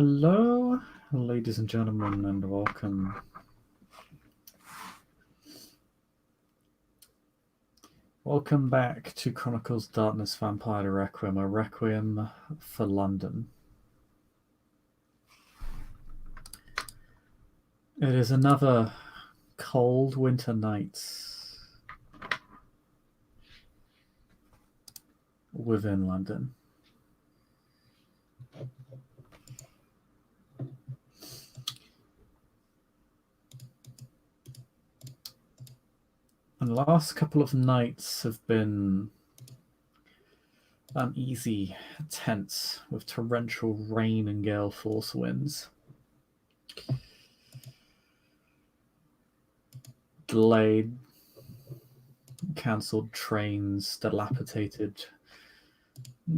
Hello, ladies and gentlemen, and welcome. Welcome back to Chronicles Darkness Vampire Requiem, a Requiem for London. It is another cold winter night within London. And the last couple of nights have been uneasy, tense, with torrential rain and gale force winds. Delayed, cancelled trains, dilapidated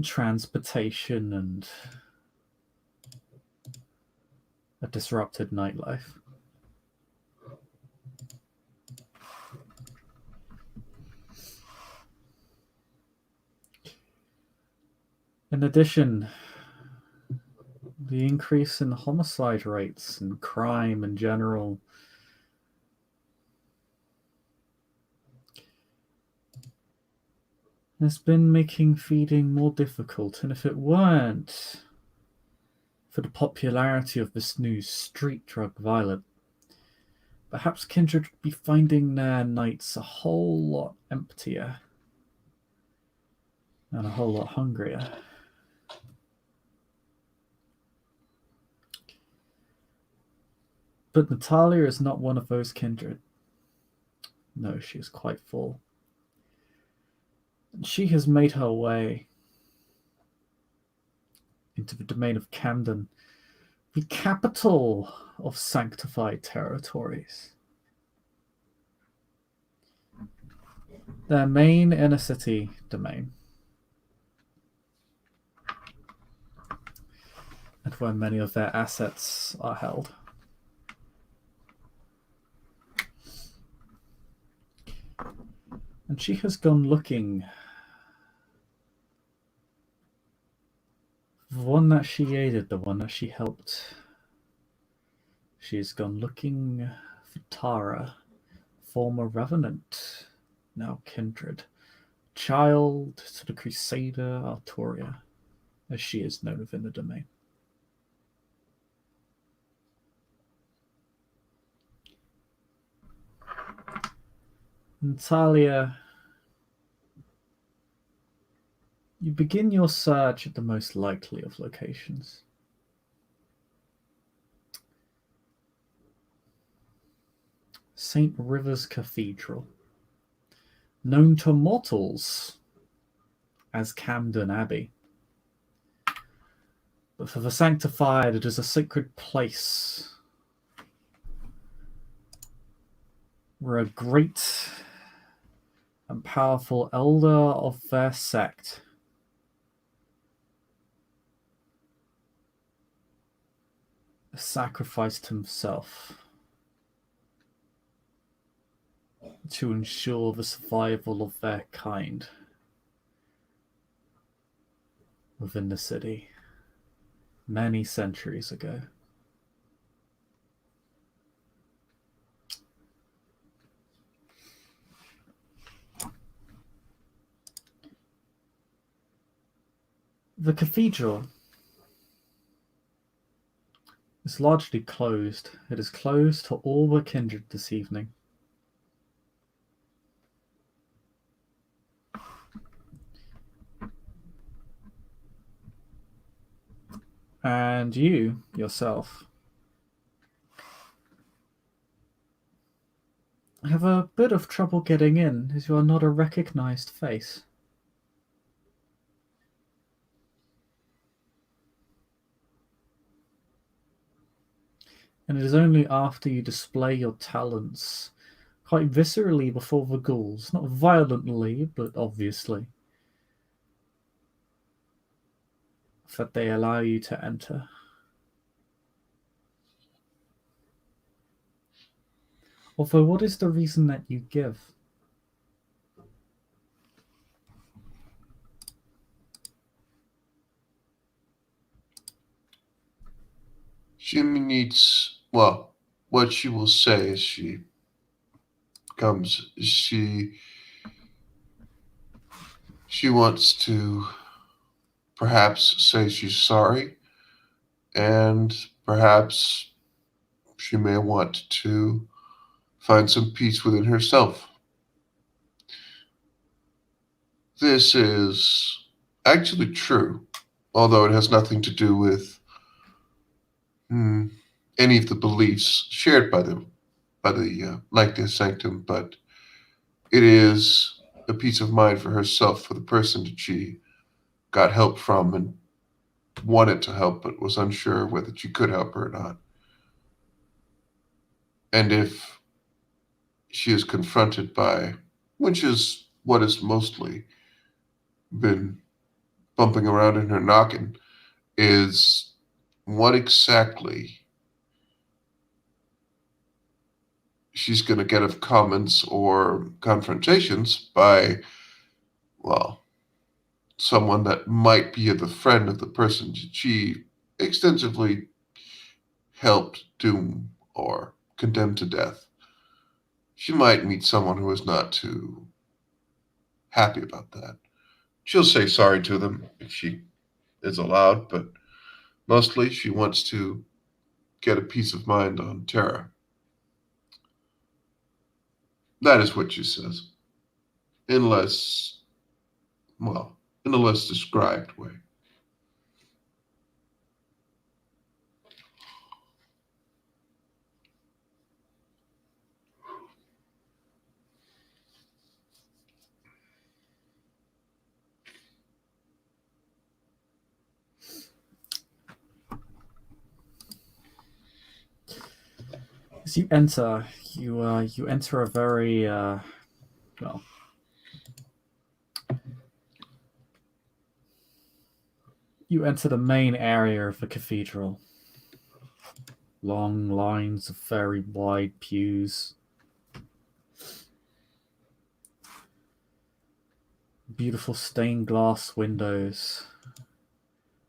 transportation, and a disrupted nightlife. In addition, the increase in homicide rates and crime in general has been making feeding more difficult. And if it weren't for the popularity of this new street drug violet, perhaps Kindred would be finding their nights a whole lot emptier and a whole lot hungrier. But Natalia is not one of those kindred. No, she is quite full. And she has made her way into the domain of Camden, the capital of sanctified territories. Their main inner city domain, and where many of their assets are held. And she has gone looking for the one that she aided, the one that she helped. She has gone looking for Tara, former revenant, now kindred, child to the Crusader Artoria, as she is known within the domain. Natalia, you begin your search at the most likely of locations. St. Rivers Cathedral, known to mortals as Camden Abbey. But for the sanctified, it is a sacred place where a great and powerful elder of their sect sacrificed himself to ensure the survival of their kind within the city many centuries ago. The cathedral is largely closed. It is closed to all but kindred this evening. And you, yourself, have a bit of trouble getting in, as you are not a recognized face. And it is only after you display your talents quite viscerally before the ghouls, not violently, but obviously, that they allow you to enter. Although, what is the reason that you give? She needs, well, what she will say as she comes, she wants to perhaps say she's sorry, and perhaps she may want to find some peace within herself. This is actually true, although it has nothing to do with hmm, any of the beliefs shared by the Lanctus Sanctum, but it is a peace of mind for herself, for the person that she got help from and wanted to help, but was unsure whether she could help her or not. And if she is confronted by, which is what has mostly been bumping around in her noggin, is what exactly she's going to get of comments or confrontations by, well, someone that might be the friend of the person she extensively helped doom or condemn to death. She might meet someone who is not too happy about that. She'll say sorry to them if she is allowed, but mostly she wants to get a peace of mind on Terra. That is what she says, in less, well, in a less described way. As you enter, you enter a very well. You enter the main area of the cathedral. Long lines of very wide pews. Beautiful stained glass windows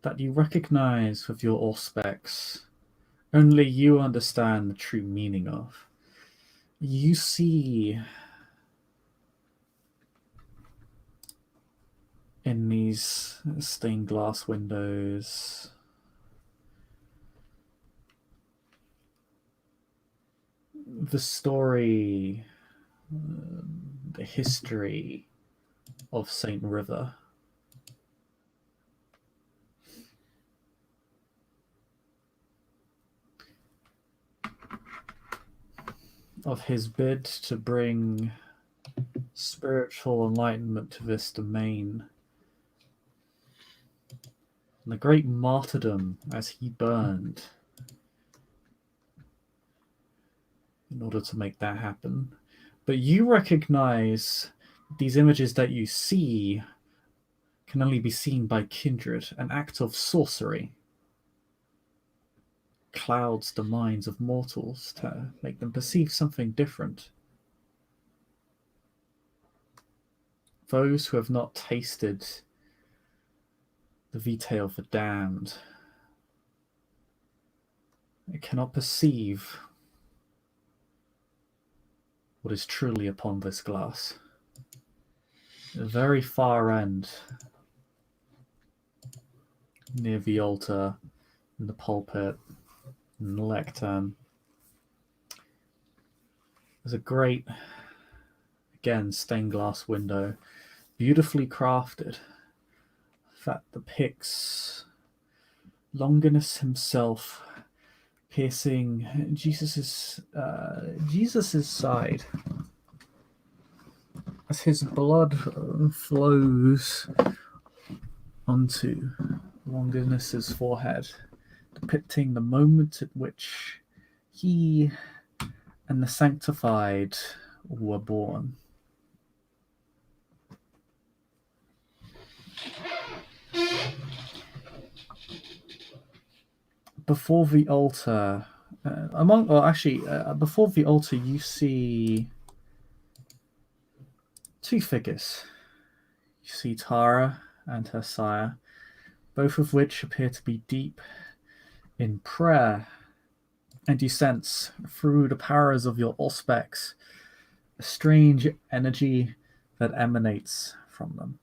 that you recognize with your auspex. Only you understand the true meaning of. You see in these stained glass windows the story, the history of Saint River. Of his bid to bring spiritual enlightenment to this domain. And the great martyrdom as he burned in order to make that happen. But you recognize these images that you see can only be seen by kindred, an act of sorcery. Clouds the minds of mortals to make them perceive something different. Those who have not tasted the vitae of the damned cannot perceive what is truly upon this glass. The very far end, near the altar, in the pulpit, in the lectern, there's a great, again, stained glass window, beautifully crafted, that depicts Longinus himself piercing Jesus's side as his blood flows onto Longinus's forehead, depicting the moment at which he and the sanctified were born. Before the altar, before the altar, you see two figures. You see Tara and her sire, both of which appear to be deep in prayer and you sense through the powers of your auspex a strange energy that emanates from them.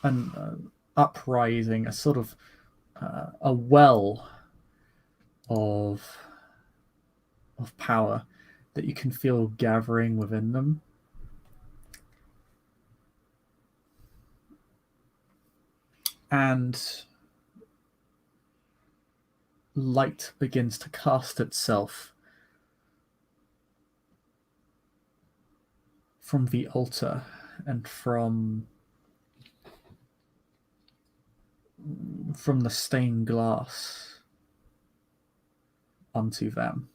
An uprising, a sort of a well of power that you can feel gathering within them. And light begins to cast itself from the altar and from the stained glass onto them.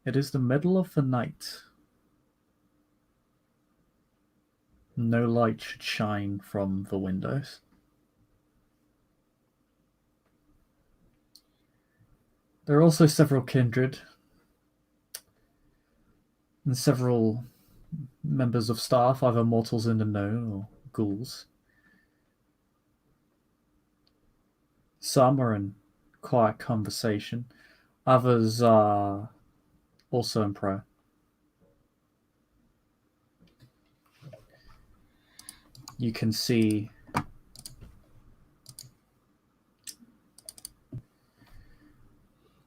It is the middle of the night. No light should shine from the windows. There are also several kindred and several members of staff, either mortals in the know or ghouls. Some are in quiet conversation. Others are also in prayer. You can see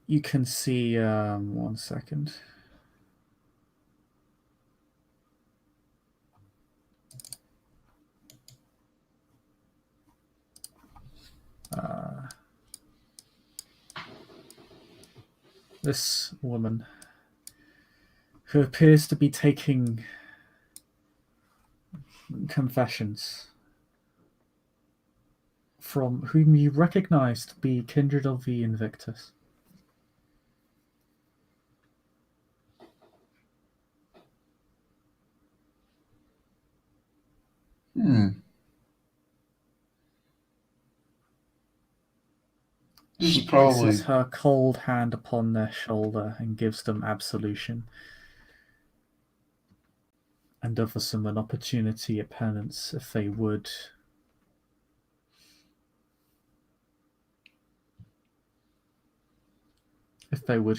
one second. This woman who appears to be taking confessions from whom you recognize to be kindred of the Invictus. This is She probably places her cold hand upon their shoulder and gives them absolution, and offers them an opportunity at penance if they would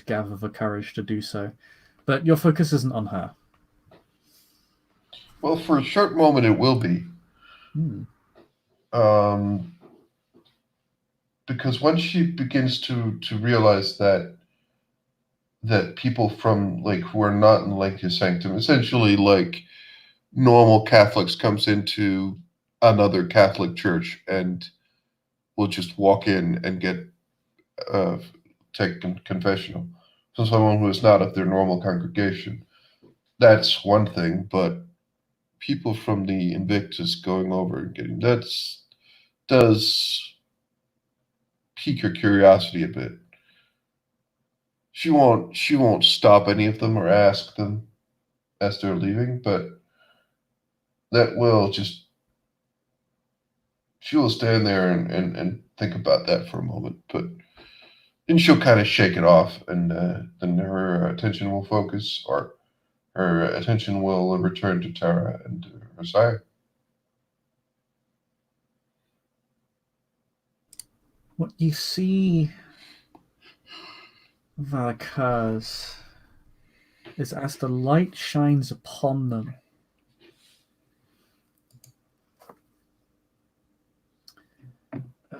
gather the courage to do so. But your focus isn't on her. well, for a short moment it will be. Because once she begins to realize that people from like who are not in Lancia Sanctum, essentially like normal Catholics, comes into another Catholic church and will just walk in and get taken confessional. So someone who is not of their normal congregation. That's one thing, but people from the Invictus going over and getting does pique her curiosity a bit. She won't stop any of them or ask them as they're leaving, but that will just she will stand there and think about that for a moment, but then she'll kind of shake it off, and then her attention will focus, or her attention will return to Tara and her sire. What you see that occurs is as the light shines upon them,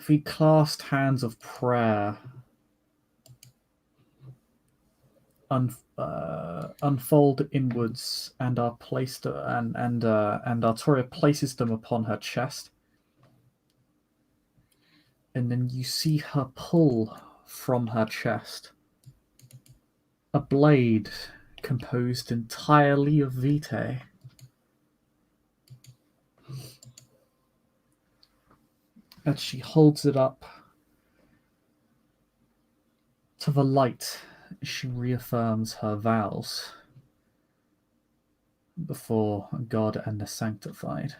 the clasped hands of prayer unfold inwards and are placed, and Artoria places them upon her chest, and then you see her pull from her chest a blade composed entirely of vitae. As she holds it up to the light, she reaffirms her vows before God and the Sanctified,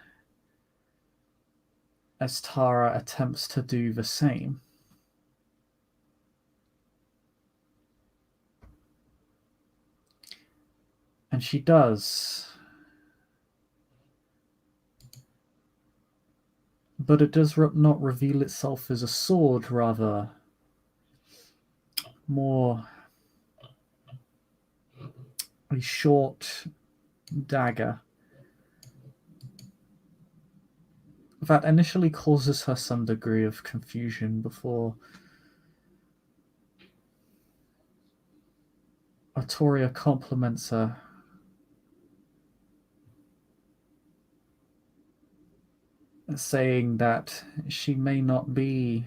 as Tara attempts to do the same. And she does but it does not reveal itself as a sword, rather more a short dagger that initially causes her some degree of confusion before Artoria compliments her. Saying that she may not be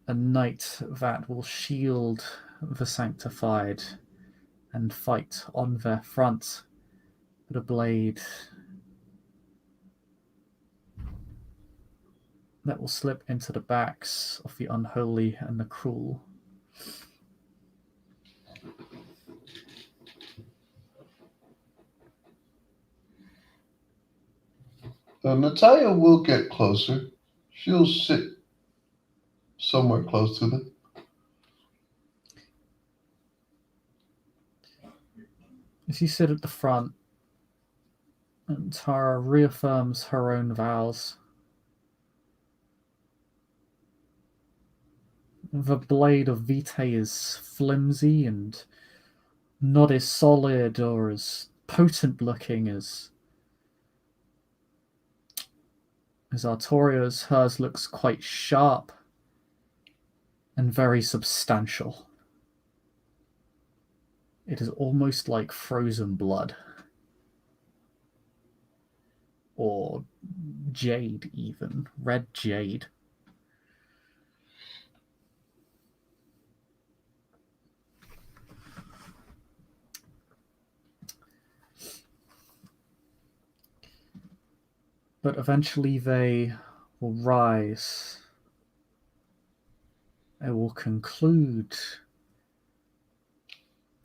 a knight that will shield the sanctified and fight on their front, but a blade that will slip into the backs of the unholy and the cruel. Natalia will get closer. She'll sit somewhere close to them. As you sit at the front, and Tara reaffirms her own vows. The blade of Vitae is flimsy and not as solid or as potent looking as Artoria's. Hers looks quite sharp and very substantial. It is almost like frozen blood. Or jade, even. Red jade. But eventually they will rise. They will conclude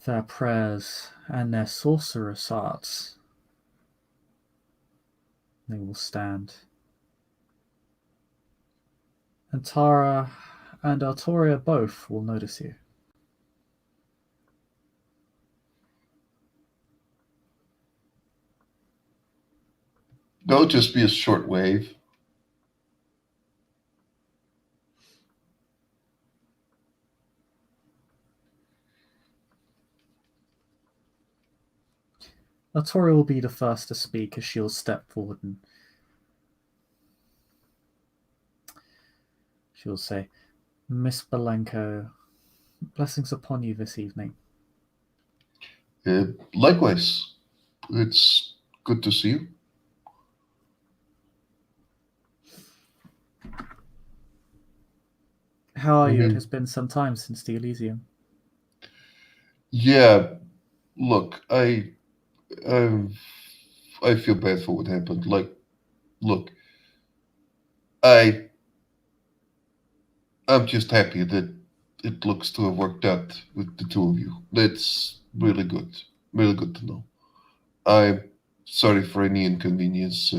their prayers and their sorcerous arts. They will stand. And Tara and Artoria both will notice you. There'll just be a short wave. Artoria will be the first to speak as she'll step forward and she'll say, Miss Belenko, blessings upon you this evening. Likewise, it's good to see you. How are you? It has been some time since the Elysium. Yeah, look, I feel bad for what happened. Like, look, I'm just happy that it looks to have worked out with the two of you. That's really good to know. I'm sorry for any inconvenience.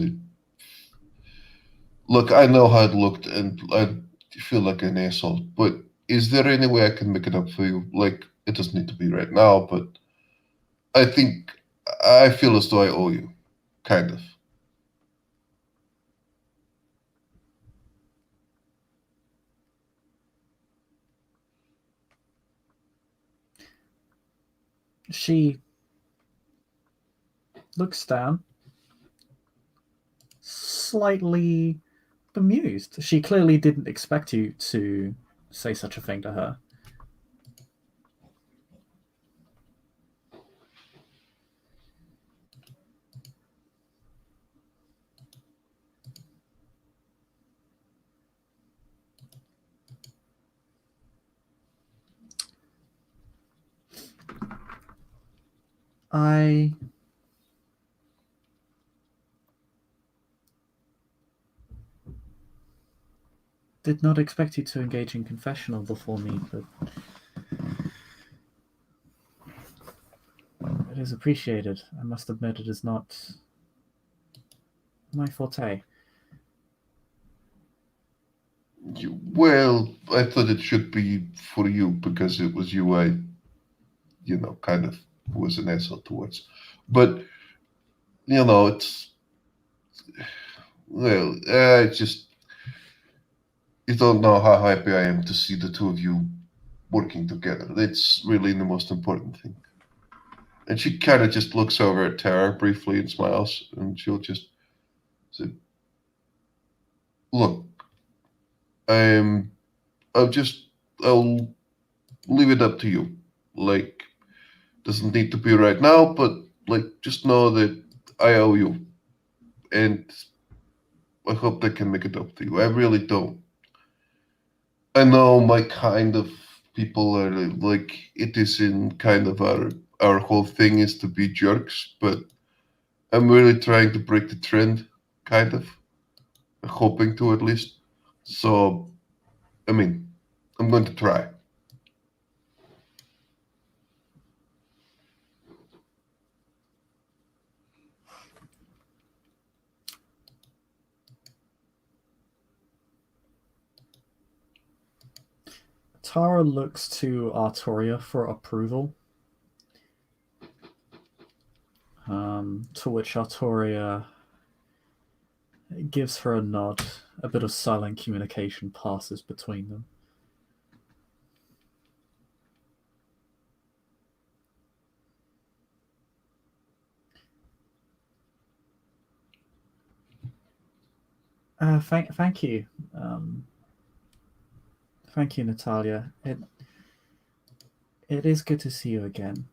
Look, I know how it looked, and I feel like an asshole. But is there any way I can make it up for you? Like, it doesn't need to be right now, but I think I feel as though I owe you, kind of. She looks down, slightly bemused. She clearly didn't expect you to say such a thing to her. I did not expect you to engage in confessional before me, but it is appreciated. I must admit it is not my forte. Well, I thought it should be for you because it was you I, kind of was an asshole towards. But it's well, it's just you don't know how happy I am to see the two of you working together. That's really the most important thing. And she kind of just looks over at Tara briefly and smiles, and she'll just say, "Look, I'm, I'll leave it up to you. Like, doesn't need to be right now, but like, just know that I owe you, and I hope they can make it up to you. I really don't. I know my kind of people are like it is in kind of our whole thing is to be jerks, but I'm really trying to break the trend, kind of hoping to at least. So I mean, I'm going to try. Tara looks to Artoria for approval, to which Artoria gives her a nod. A bit of silent communication passes between them. Thank you. Um, Thank you, Natalia. It is good to see you again.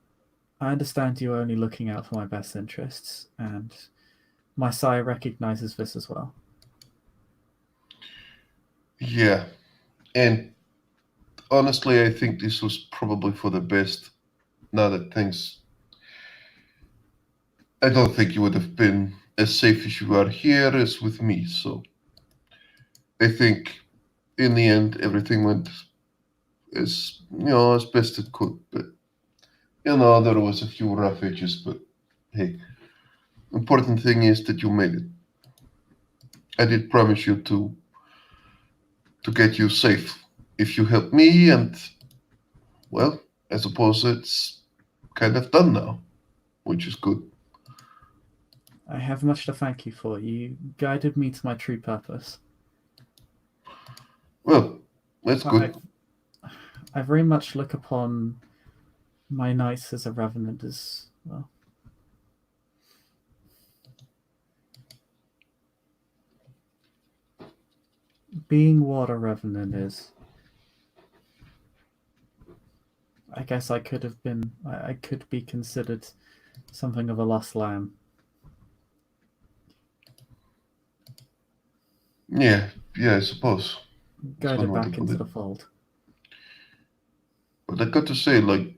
I understand you're only looking out for my best interests, and my sire recognizes this as well. Yeah, and honestly, I think this was probably for the best. Now that things, I don't think you would have been as safe as you are here as with me. So I think in the end, everything went as best it could. But there was a few rough edges. But hey, important thing is that you made it. I did promise you to get you safe if you help me, and well, I suppose it's kind of done now, which is good. I have much to thank you for. You guided me to my true purpose. Well, that's I, good. I very much look upon my knights as a revenant as well. Being what a revenant is, I guess I could have been. I could be considered something of a lost lamb. Yeah, yeah, I suppose that's one Guided way to back put into it. the fold. But I got to say, like,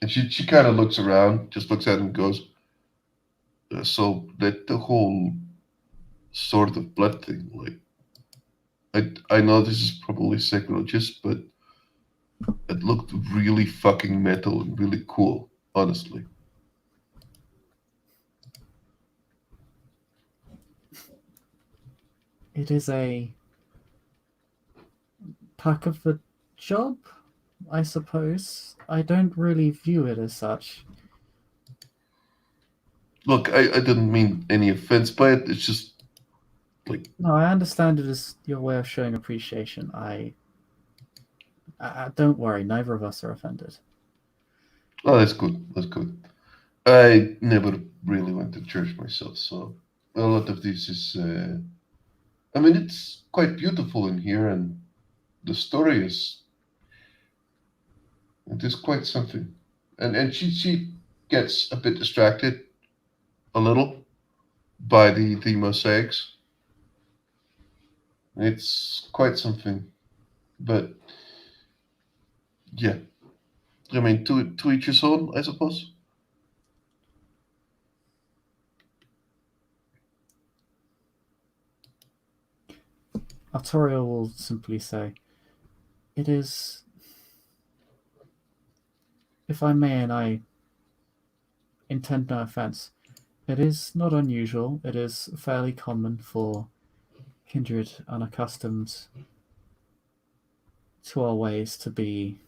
and she kind of looks around, just looks at him and goes, so that the whole sort of blood thing, like, I know this is probably sacrilegious, but it looked really fucking metal and really cool, honestly. It is a perk of the job, I suppose. I don't really view it as such. Look, I didn't mean any offense by it. It's just like, No, I understand it as your way of showing appreciation. Don't worry, neither of us are offended. oh, that's good. That's good. I never really went to church myself, so a lot of this is. I mean, it's quite beautiful in here, and the story is it is quite something. And she gets a bit distracted, a little, by the mosaics. It's quite something, but yeah, I mean, to each his own, I suppose. Artoria will simply say, "It is, if I may, and I intend no offense, it is not unusual. It is fairly common for kindred unaccustomed to our ways to be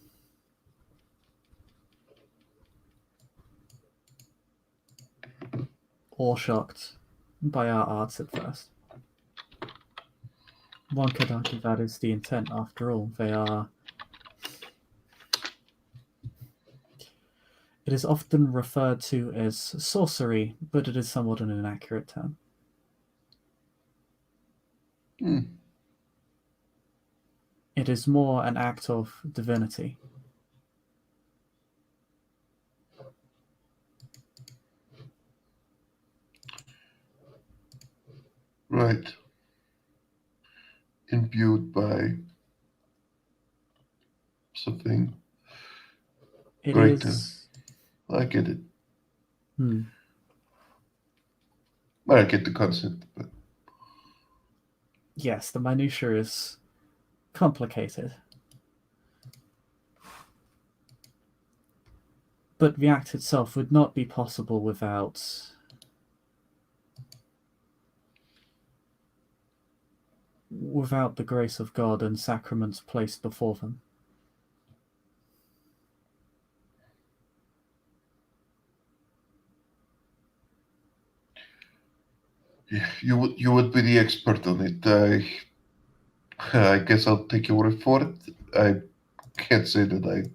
or shocked by our arts at first. One could argue that is the intent, after all. They are. It is often referred to as sorcery, but it is somewhat an inaccurate term. Hmm. It is more an act of divinity. Right. Imbued by something It greater. is. I get it. Hmm. Well, I get the concept, but Yes, the minutiae is complicated. But the act itself would not be possible without the grace of God and sacraments placed before them. yeah, you would be the expert on it. I guess I'll take your word for it. I can't say that I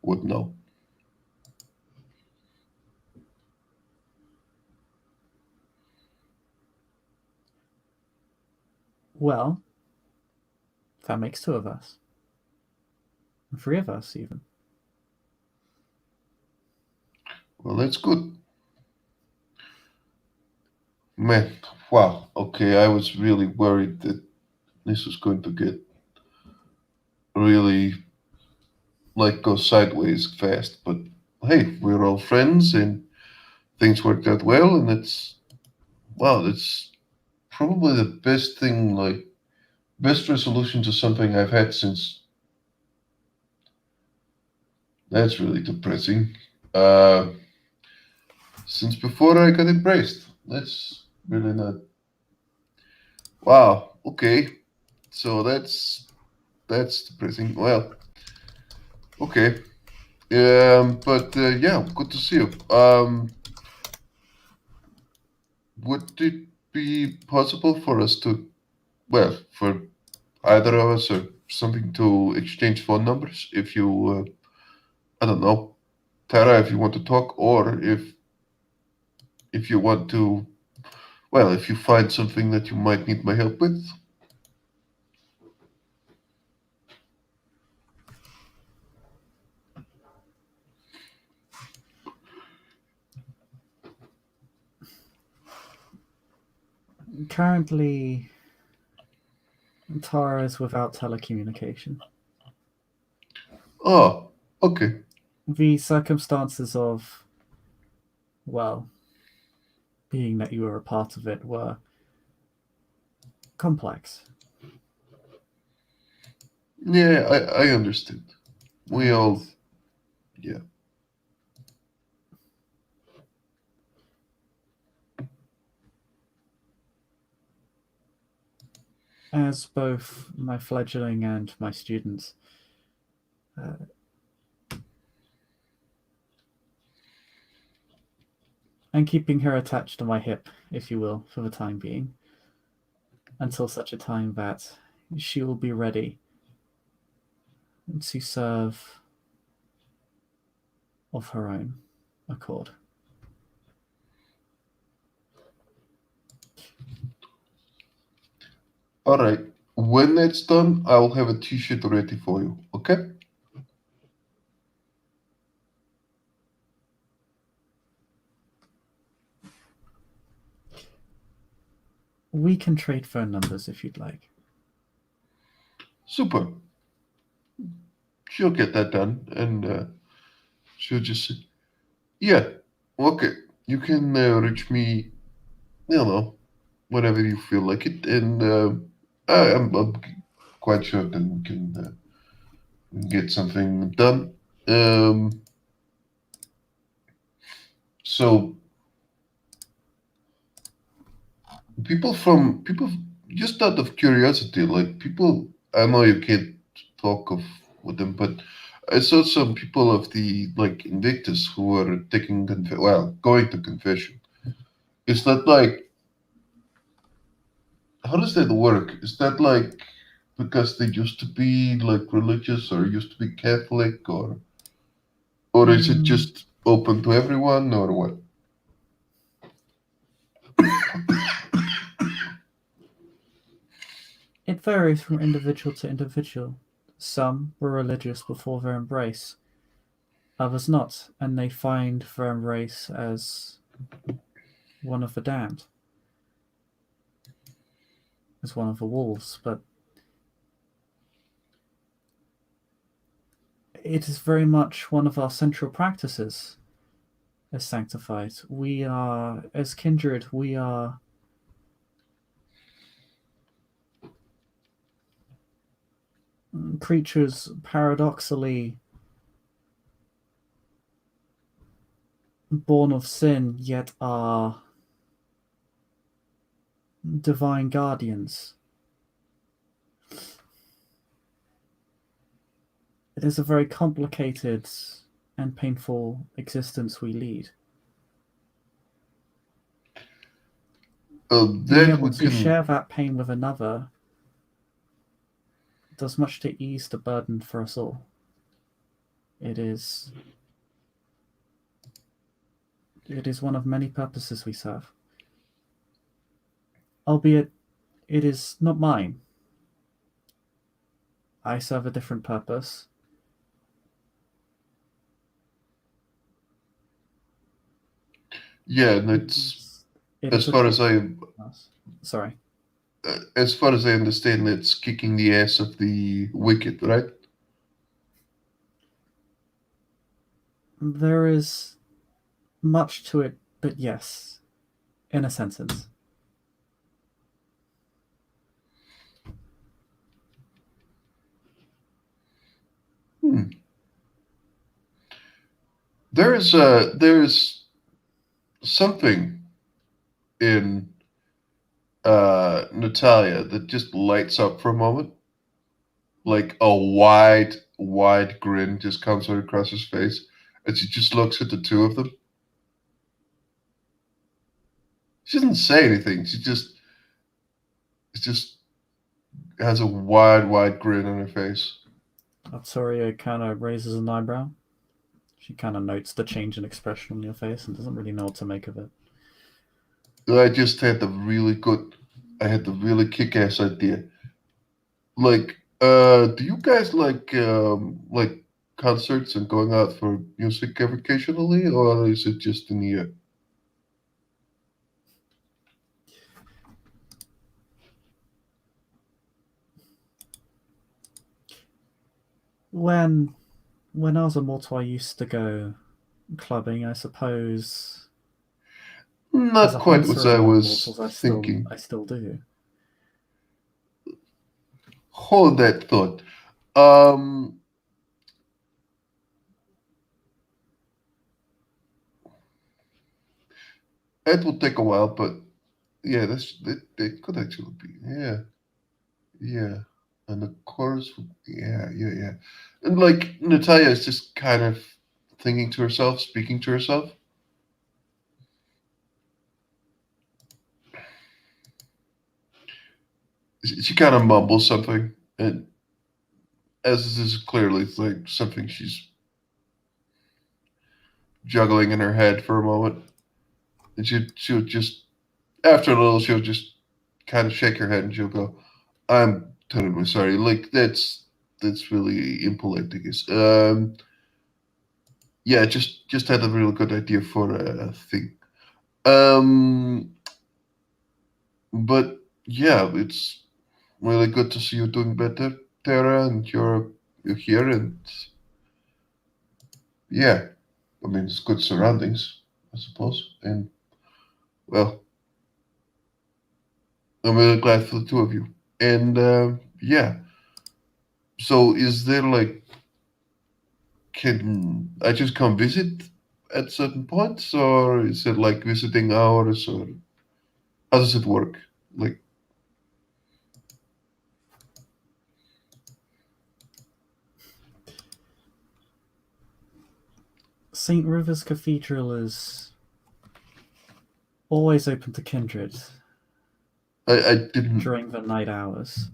would know. Well, that makes two of us. Three of us, even. Well, that's good. Man, wow. Okay, I was really worried that this was going to get really like go sideways fast, but hey, we're all friends and things worked out well, and it's wow, that's probably the best thing, like best resolution to something I've had since. That's really depressing. Uh, since before I got embraced. That's really not. Wow. Okay. So that's depressing. Well, okay. But yeah, good to see you. Would it be possible for us to, well, for either of us or something to exchange phone numbers if you, I don't know, Tara, if you want to talk, or if you want to, well, if you find something that you might need my help with. Currently, Tara is without telecommunication. Oh, okay. The circumstances of, well, being that you were a part of it were complex. Yeah, I understand. We And all, yeah. as both my fledgling and my students, uh, I'm keeping her attached to my hip, if you will, for the time being, until such a time that she will be ready to serve of her own accord. All right. When that's done, I'll have a t-shirt ready for you. Okay? We can trade phone numbers if you'd like. Super. She'll get that done, and she'll just say, yeah, okay. You can reach me, you know, whenever you feel like it, and I'm quite sure that we can get something done. Um, so people just out of curiosity, like people, I know you can't talk of with them, but I saw some people of the like Invictus who were taking well going to confession. Is that like, how does that work? Is that like because they used to be like religious or used to be Catholic, or is it Mm, just open to everyone or what? it varies from individual to individual. Some were religious before their embrace, others not, and they find their embrace as one of the damned, as one of the wolves. But it is very much one of our central practices as sanctified. We are, as kindred, we are creatures paradoxically born of sin, yet are divine guardians. It is a very complicated and painful existence we lead. Being That able we to can. share that pain with another does much to ease the burden for us all. It is it is one of many purposes we serve. Albeit it is not mine. I serve a different purpose. Yeah, and It it's is it as is a far as cause. I Sorry. as far as I understand, it's kicking the ass of the wicked, right? There is much to it, but yes, in a sentence. Hmm. There's something in Natalia that just lights up for a moment. Like a wide grin just comes right across his face as he just looks at the two of them. She doesn't say anything. She just has a wide grin on her face. Arturia kind of raises an eyebrow. She kind of notes the change in expression on your face and doesn't really know what to make of it. I just had the really good, I had the really kick-ass idea. Like, do you guys like concerts and going out for music occasionally, or is it just in the year? When when I was a mortal, I used to go clubbing. I suppose as Not a quite what hunter I among was mortals, I still thinking. I still do. Hold that thought. Um, it will take a while, but yeah, that could actually be. Yeah, yeah. And the chorus would, yeah. And like Natalia is just kind of thinking to herself, speaking to herself. She kind of mumbles something, and as this is clearly like something she's juggling in her head for a moment, and she'll just after a little she'll just kind of shake her head and she'll go, "I'm terribly sorry. Like that's really impolite, I guess. Yeah, just had a really good idea for a thing. Um, but yeah, it's really good to see you doing better, Tara, and you're here, and yeah, I mean it's good surroundings, I suppose, and well, I'm really glad for the two of you. And yeah, so is there like, can I just come visit at certain points, or is it like visiting hours, or how does it work? Like, St. Rivers Cathedral is always open to kindred I didn't. during the night hours.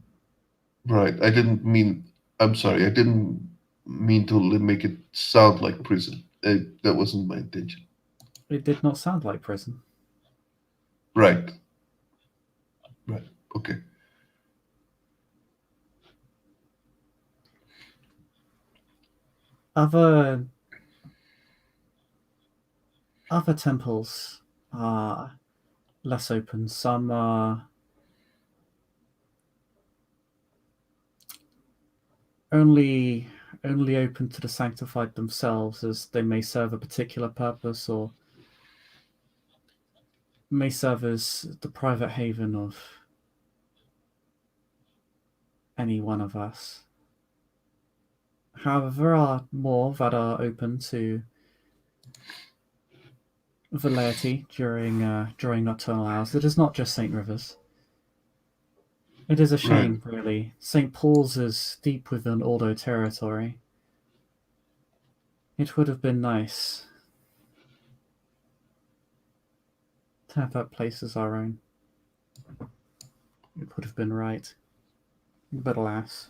Right. I didn't mean. I'm sorry. I didn't mean to make it sound like prison. That wasn't my intention. It did not sound like prison. Right. Right. Okay. Other other temples are less open. Some are only open to the sanctified themselves, as they may serve a particular purpose or may serve as the private haven of any one of us. However, there are more that are open to the laity during nocturnal hours. It is not just St. Rivers. It is a Right. shame, really. St. Paul's is deep within Ordo territory. It would have been nice to have that place as our own. It would have been right. But alas.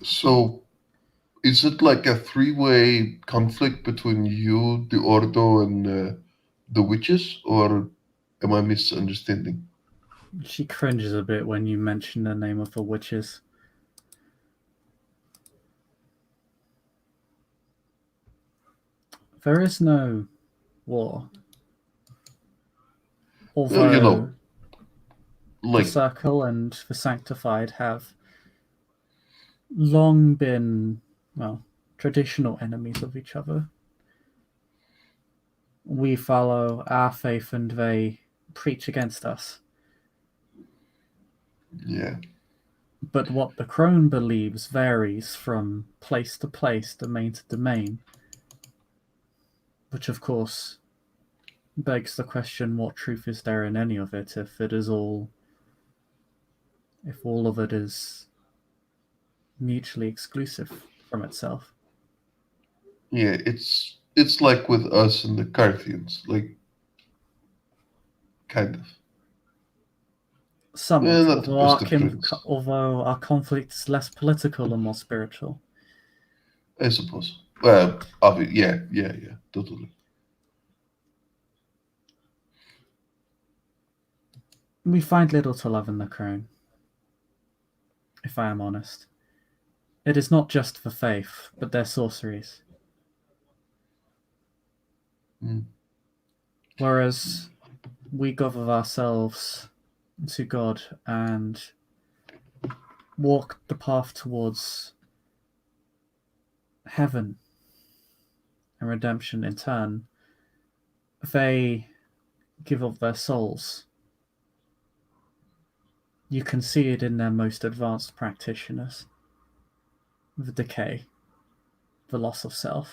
So, is it like a three-way conflict between you, the Ordo, and the witches, or am I misunderstanding? She cringes a bit when you mention the name of the witches. There is no war. Well, Although the like, Circle and the Sanctified have long been, well, traditional enemies of each other. We follow our faith and they preach against us. yeah, But what the crone believes varies from place to place, domain to domain. Which, of course, begs the question, what truth is there in any of it if all of it is mutually exclusive from itself? yeah. It's like with us and the Carthians, like kind of. Somewhat, Not the best of friends, although our conflict is less political and more spiritual. I suppose. Well, yeah, totally. We find little to love in the crone, if I am honest. It is not just the faith, but their sorceries. Mm. Whereas we give of ourselves to God and walk the path towards heaven and redemption in turn, they give of their souls. You can see it in their most advanced practitioners. The decay, the loss of self,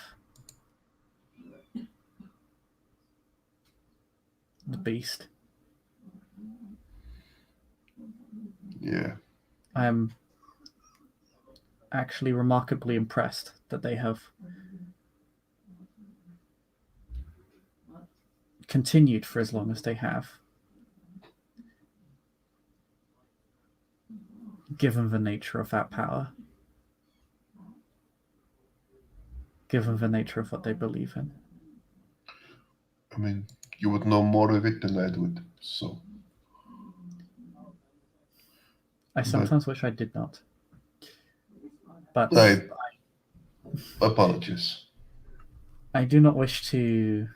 the beast. Yeah, I am actually remarkably impressed that they have continued for as long as they have, given the nature of that power, given the nature of what they believe in. I mean, you would know more of it than I would. So, I but sometimes wish I did not. But I apologize. I do not wish to.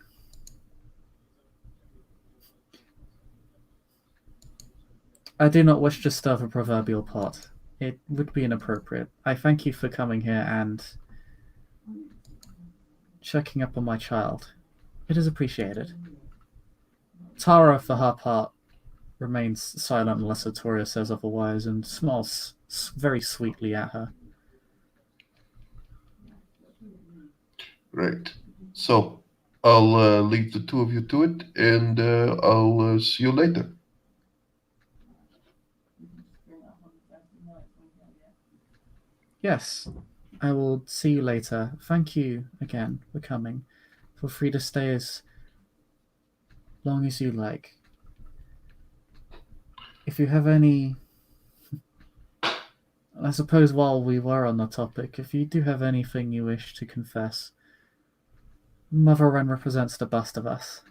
I do not wish to stir the proverbial pot. It would be inappropriate. I thank you for coming here and checking up on my child. It is appreciated. Tara, for her part, remains silent unless Artoria says otherwise and smiles very sweetly at her. Right. So, I'll leave the two of you to it, and I'll see you later. Yes, I will see you later. Thank you again for coming. Feel free to stay as long as you like. If you have any, I suppose while we were on the topic, if you do have anything you wish to confess, Mother Wren represents the best of us.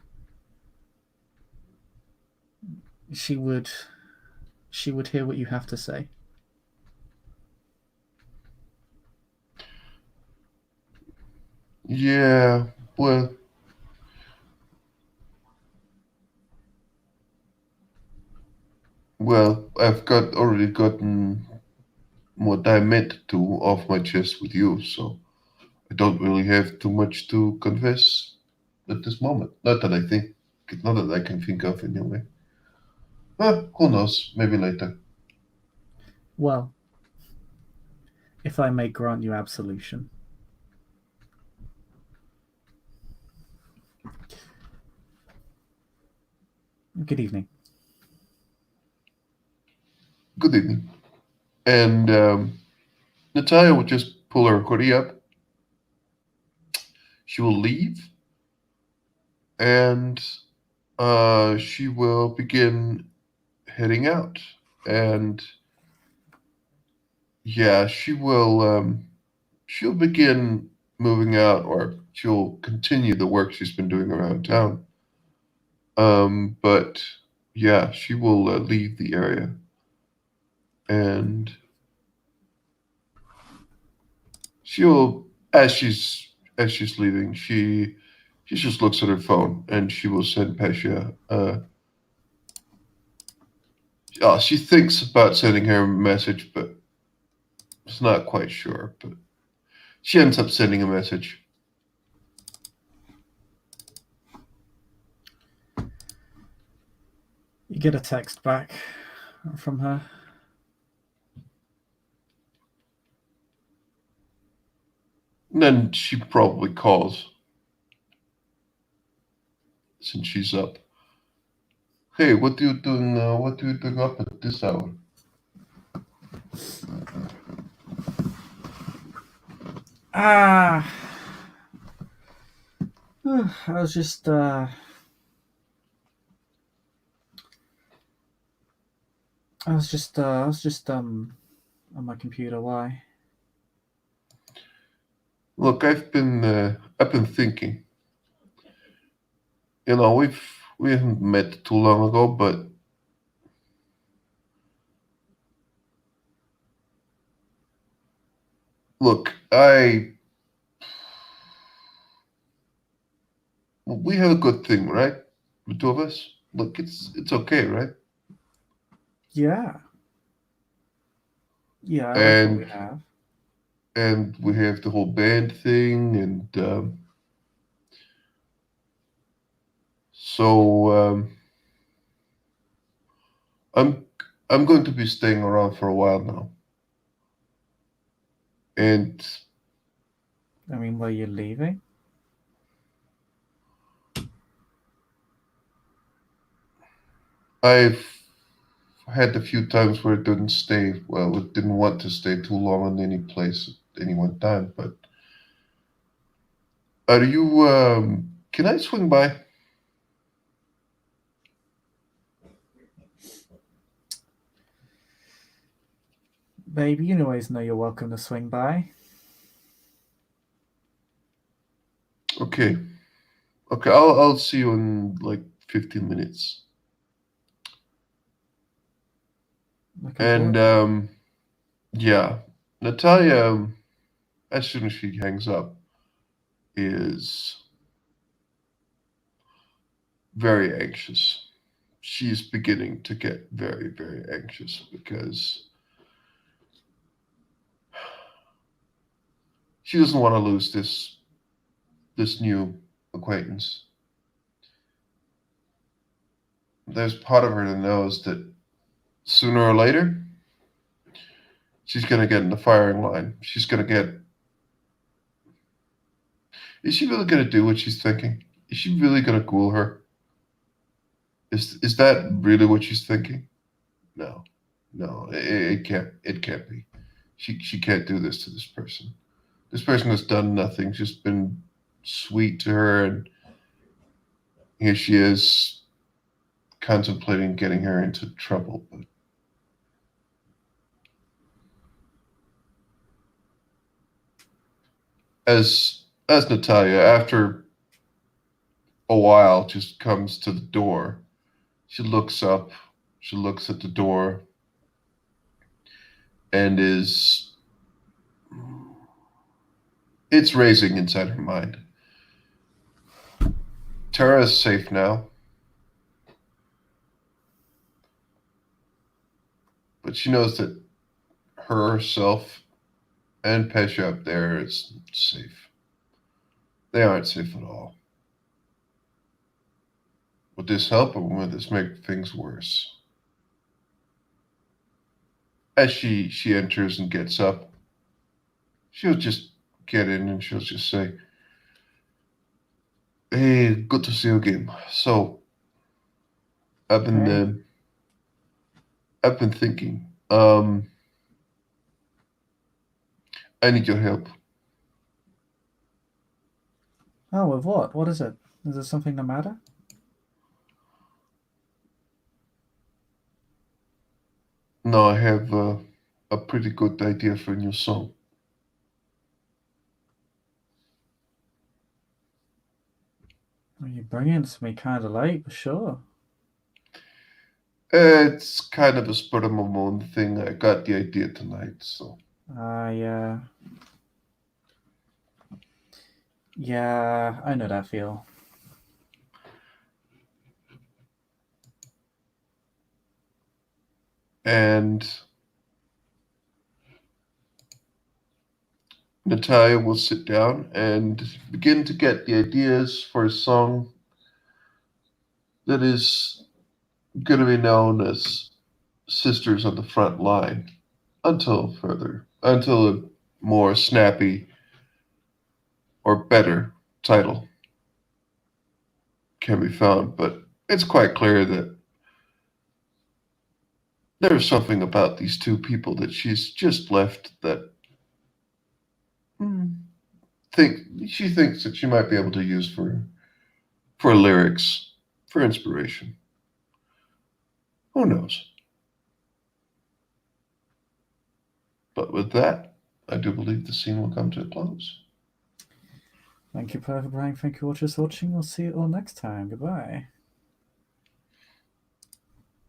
She would hear what you have to say. Yeah, well, I've got already gotten what I meant to off my chest with you, so I don't really have too much to confess at this moment. Not that I can think of anyway. Who knows? Maybe later. Well, if I may grant you absolution. Good evening. Good evening. And Natalia will just pull her hoodie up. She will leave, and she will begin heading out. And yeah, she'll begin moving out, or she'll continue the work she's been doing around town. But yeah, she will leave the area, and she'll as she's leaving, she just looks at her phone and she will send Pesha. She thinks about sending her a message, but it's not quite sure. But she ends up sending a message. You get a text back from her. And then she probably calls since she's up. Hey, what are you doing? What are you doing up at this hour? Ah, I was just on my computer. Why? Look, I've been thinking. You know, we haven't met too long ago, but look, we have a good thing, right? The two of us. Look, it's okay, right? Yeah, yeah. I like what we And have. we have the whole band thing, and so I'm I'm going to be staying around for a while now, and I mean, were you leaving? I've had a few times where it didn't stay. Well, it didn't want to stay too long in any place at any one time. But are you? Can I swing by? Baby, you always know you're welcome to swing by. Okay, okay. I'll see you in like 15 minutes. Looking And forward to it. yeah, Natalia, as soon as she hangs up, is very anxious. She's beginning to get very, very anxious because she doesn't want to lose this new acquaintance. There's part of her that knows that sooner or later she's gonna get in the firing line. She's gonna get. Is she really gonna do what she's thinking? Is she really gonna cool her? Is that really what she's thinking? No, no, it can't. It can't be. She can't do this to this person. This person has done nothing, just been sweet to her, and here she is contemplating getting her into trouble. But as Natalia, after a while, just comes to the door, she looks up, she looks at the door, and it's raising inside her mind. Tara is safe now, but she knows that herself and Pesha up there is safe. They aren't safe at all. Would this help, or would this make things worse? As she enters and gets up, she'll just get in and she'll just say, "Hey, good to see you again. So I've been Hey. uh, I've been thinking. I need your help. Oh, with what? What is it? Is there something the matter? Now I have a pretty good idea for a new song. Well, you're bringing it to me kind of late, but sure. It's kind of a spur of the moment thing. I got the idea tonight, so Yeah. Yeah, I know that feel. and Natalia will sit down and begin to get the ideas for a song that is going to be known as Sisters on the Front Line until a more snappy or better title can be found. But it's quite clear that there's something about these two people that she's just left that hmm, think she thinks that she might be able to use for lyrics, for inspiration. Who knows? But with that, I do believe the scene will come to a close. Thank you, Private Brian. Thank you, watchers, for watching. We'll see you all next time. Goodbye.